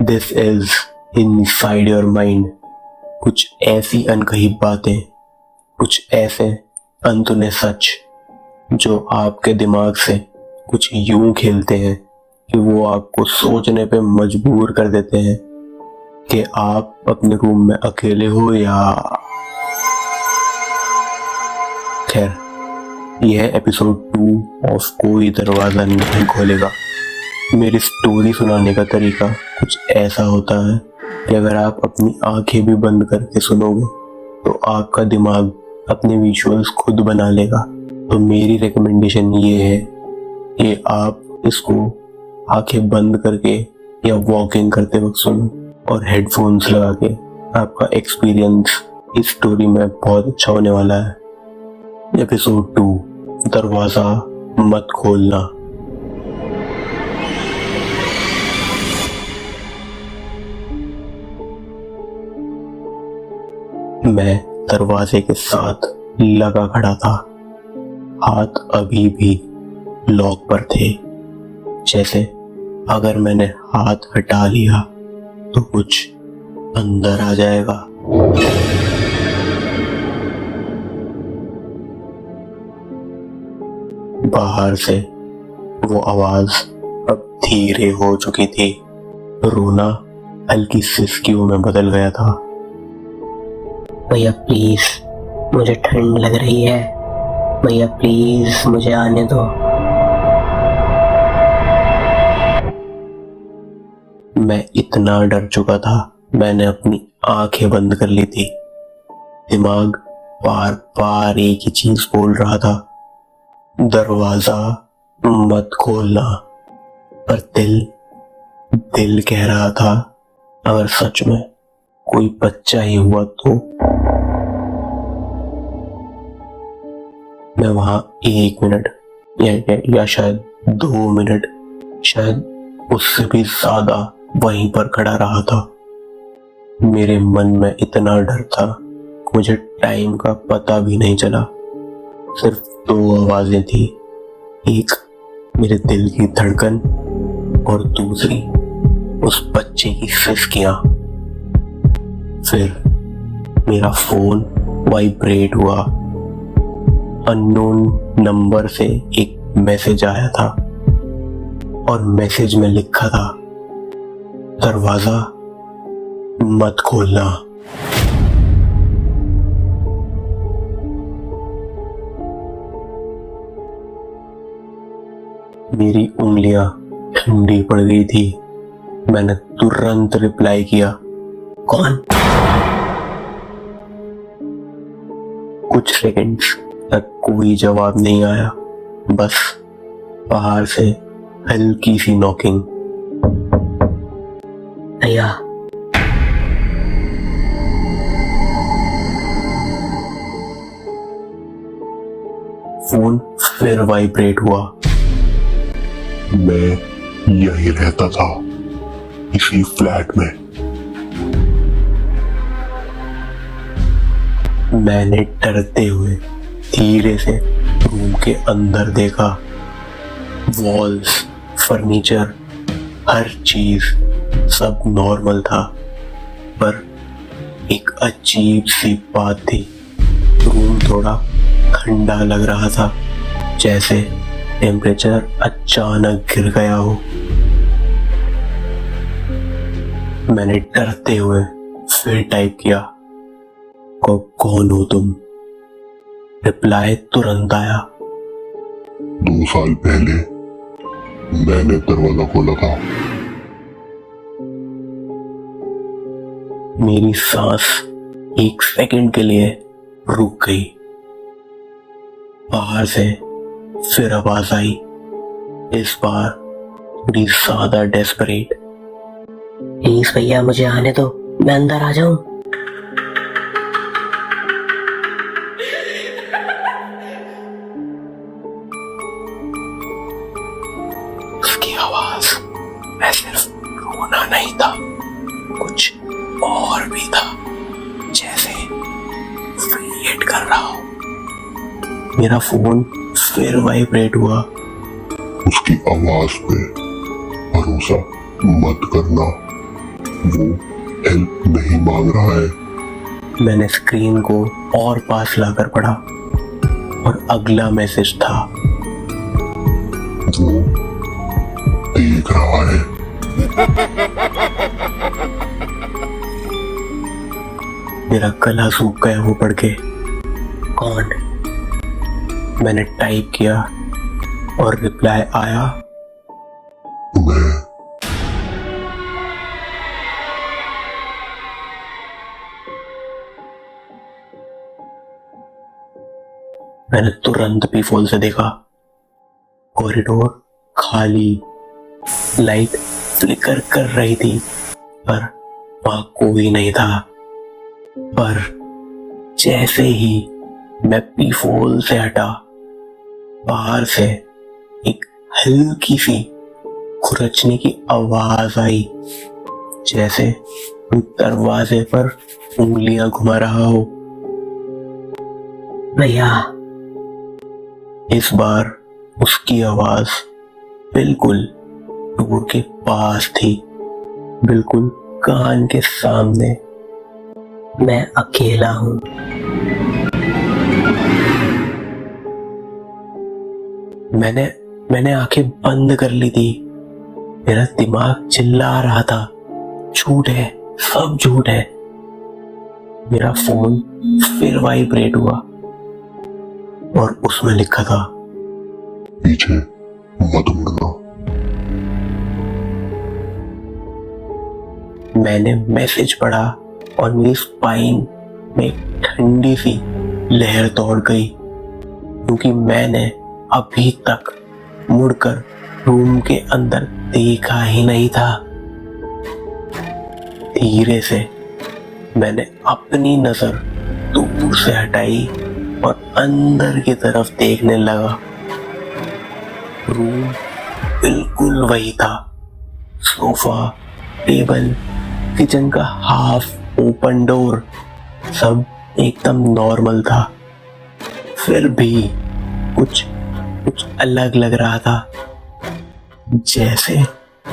This is inside your mind. कुछ ऐसी अनकही बातें, कुछ ऐसे अनसुने सच जो आपके दिमाग से कुछ यूं खेलते हैं कि वो आपको सोचने पे मजबूर कर देते हैं कि आप अपने रूम में अकेले हो या खैर, यह एपिसोड 2 ऑफ कोई दरवाजा नहीं खोलेगा। मेरी स्टोरी सुनाने का तरीका कुछ ऐसा होता है कि अगर आप अपनी आंखें भी बंद करके सुनोगे तो आपका दिमाग अपने विजुअल्स खुद बना लेगा। तो मेरी रिकमेंडेशन ये है कि आप इसको आंखें बंद करके या वॉकिंग करते वक्त सुनो और हेडफोन्स लगा के। आपका एक्सपीरियंस इस स्टोरी में बहुत अच्छा होने वाला है। एपिसोड 2, दरवाजा मत खोलना। मैं दरवाजे के साथ लगा खड़ा था। हाथ अभी भी लॉक पर थे, जैसे अगर मैंने हाथ हटा लिया तो कुछ अंदर आ जाएगा। बाहर से वो आवाज अब धीरे हो चुकी थी। रोना हल्की सिसकियों में बदल गया था। भैया प्लीज, मुझे ठंड लग रही है। भैया प्लीज मुझे आने दो। मैं इतना डर चुका था, मैंने अपनी आंखें बंद कर ली थी। दिमाग बार बार एक ही चीज बोल रहा था, दरवाजा मत खोलना। पर दिल कह रहा था, अगर सच में कोई बच्चा ही हुआ तो। मैं वहां 1 मिनट या शायद 2 मिनट, शायद उससे भी ज्यादा वहीं पर खड़ा रहा था। मेरे मन में इतना डर था, मुझे टाइम का पता भी नहीं चला। सिर्फ 2 आवाजें थी, एक मेरे दिल की धड़कन और दूसरी उस बच्चे की सिसकियां। फिर मेरा फोन वाइब्रेट हुआ। अननोन नंबर से एक मैसेज आया था और मैसेज में लिखा था, दरवाजा मत खोलना। मेरी उंगलियां ठंडी पड़ गई थी। मैंने तुरंत रिप्लाई किया, कौन? कुछ सेकंड्स तक कोई जवाब नहीं आया, बस बाहर से हल्की सी नॉकिंग। भैया फोन फिर वाइब्रेट हुआ। मैं यहीं रहता था, इसी फ्लैट में। मैंने डरते हुए धीरे से रूम के अंदर देखा। वॉल्स, फर्नीचर, हर चीज सब नॉर्मल था, पर एक अजीब सी बात थी। रूम थोड़ा ठंडा लग रहा था, जैसे टेम्परेचर अचानक गिर गया हो। मैंने डरते हुए फिर टाइप किया, कौन हो तुम? रिप्लाई तुरंत आया, 2 साल पहले मैंने दरवाजा खोला था। मेरी सांस 1 सेकंड के लिए रुक गई। बाहर से फिर आवाज आई, इस बार थोड़ी ज्यादा डेस्परेट। प्लीज भैया मुझे आने दो, मैं अंदर आ जाऊं। उसकी आवाज में सिर्फ रोना नहीं था, कुछ और भी था, जैसे वेट कर रहा हो। मेरा फोन फिर वाइब्रेट हुआ। उसकी आवाज पे भरोसा मत करना। वो हेल्प नहीं मांग रहा है। मैंने स्क्रीन को और पास लाकर पढ़ा और अगला मैसेज था। वो देख रहा है। मेरा गला सूख गया वो पढ़ के। कौन? मैंने टाइप किया और रिप्लाई आया, मैं। मैंने तुरंत पीफोल से देखा। कॉरिडोर खाली, लाइट फ्लिकर कर रही थी पर वहां कोई नहीं था। पर जैसे ही मैं पीफोल से हटा, बाहर से एक हल्की सी खुरचने की आवाज आई, जैसे कोई दरवाजे पर उंगलियां घुमा रहा हो। भैया। इस बार उसकी आवाज बिल्कुल डोर के पास थी, बिल्कुल कान के सामने। मैं अकेला हूं। मैंने आंखें बंद कर ली थी। मेरा दिमाग चिल्ला रहा था, झूठ है, सब झूठ है। मेरा फोन फिर वाइब्रेट हुआ और उसमें लिखा था, पीछे मत मुड़ना। मैंने मैसेज पढ़ा और मेरी स्पाइन में एक ठंडी सी लहर दौड़ गई, क्योंकि मैंने अभी तक मुड़कर रूम के अंदर देखा ही नहीं था। धीरे से मैंने अपनी नजर दूर से हटाई और अंदर की तरफ देखने लगा। रूम बिल्कुल वही था। सोफा, टेबल, किचन का हाफ ओपन डोर, सब एकदम नॉर्मल था। फिर भी कुछ अलग लग रहा था, जैसे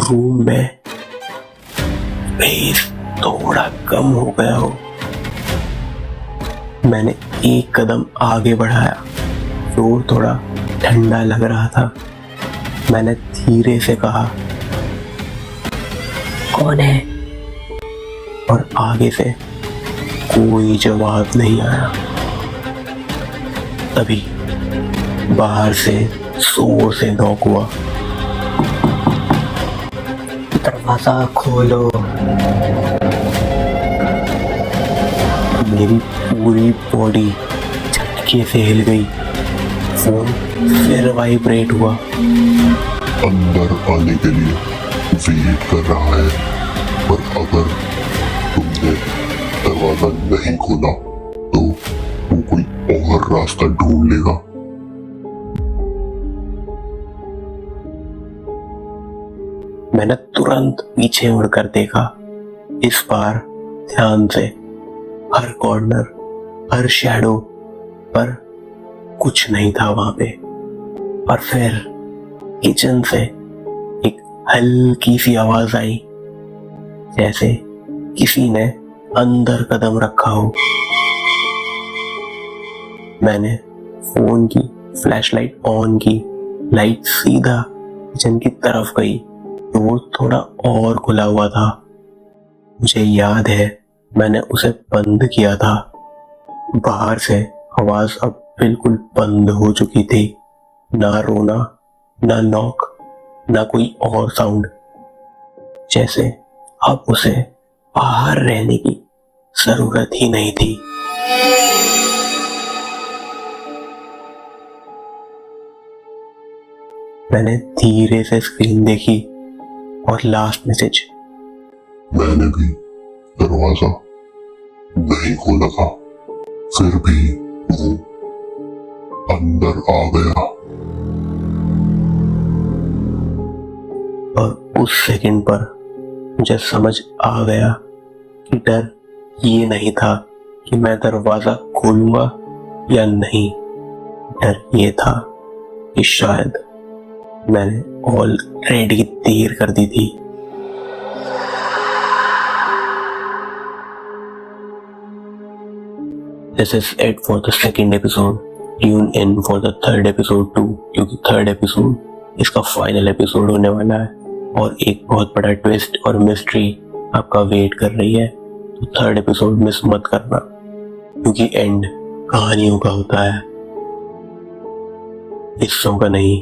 रूम में स्पेस थोड़ा कम हो गया हो। मैंने एक कदम आगे बढ़ाया। फ्लोर थोड़ा ठंडा लग रहा था। मैंने धीरे से कहा, कौन है? और आगे से कोई जवाब नहीं आया। तभी बाहर से जोर से नॉक हुआ। दरवाजा खोलो। मेरी पूरी बॉडी झटके से हिल गई। फोन फिर वाइब्रेट हुआ। अंदर आने के लिए वेट कर रहा है, पर अगर तुमने दरवाजा नहीं खोला तो वो कोई और रास्ता ढूंढ लेगा। मैंने तुरंत पीछे मुड़कर देखा। इस बार ध्यान से हर कॉर्नर, हर शैडो, पर कुछ नहीं था वहां पे। और फिर किचन से एक हल्की सी आवाज आई, जैसे किसी ने अंदर कदम रखा हो। मैंने फोन की फ्लैशलाइट ऑन की। लाइट सीधा किचन की तरफ गई। डोर थोड़ा और खुला हुआ था। मुझे याद है मैंने उसे बंद किया था। बाहर से आवाज अब बिल्कुल बंद हो चुकी थी। ना रोना, ना नॉक, ना कोई और साउंड। जैसे अब उसे बाहर रहने की जरूरत ही नहीं थी। मैंने धीरे से स्क्रीन देखी और लास्ट मैसेज। मैंने भी दरवाजा नहीं खोला था, फिर भी वो अंदर आ गया। और उस सेकंड पर मुझे समझ आ गया कि डर ये नहीं था कि मैं दरवाजा खोलूंगा या नहीं। डर ये था कि शायद मैंने ऑलरेडी देर कर दी थी। This is it for the second episode. Tune in for the third episode too, क्योंकि थर्ड एपिसोड इसका फाइनल एपिसोड होने वाला है और एक बहुत बड़ा ट्विस्ट और मिस्ट्री आपका वेट कर रही है। तो थर्ड एपिसोड मिस मत करना, क्योंकि एंड कहानियों का होता है, हिस्सों का नहीं।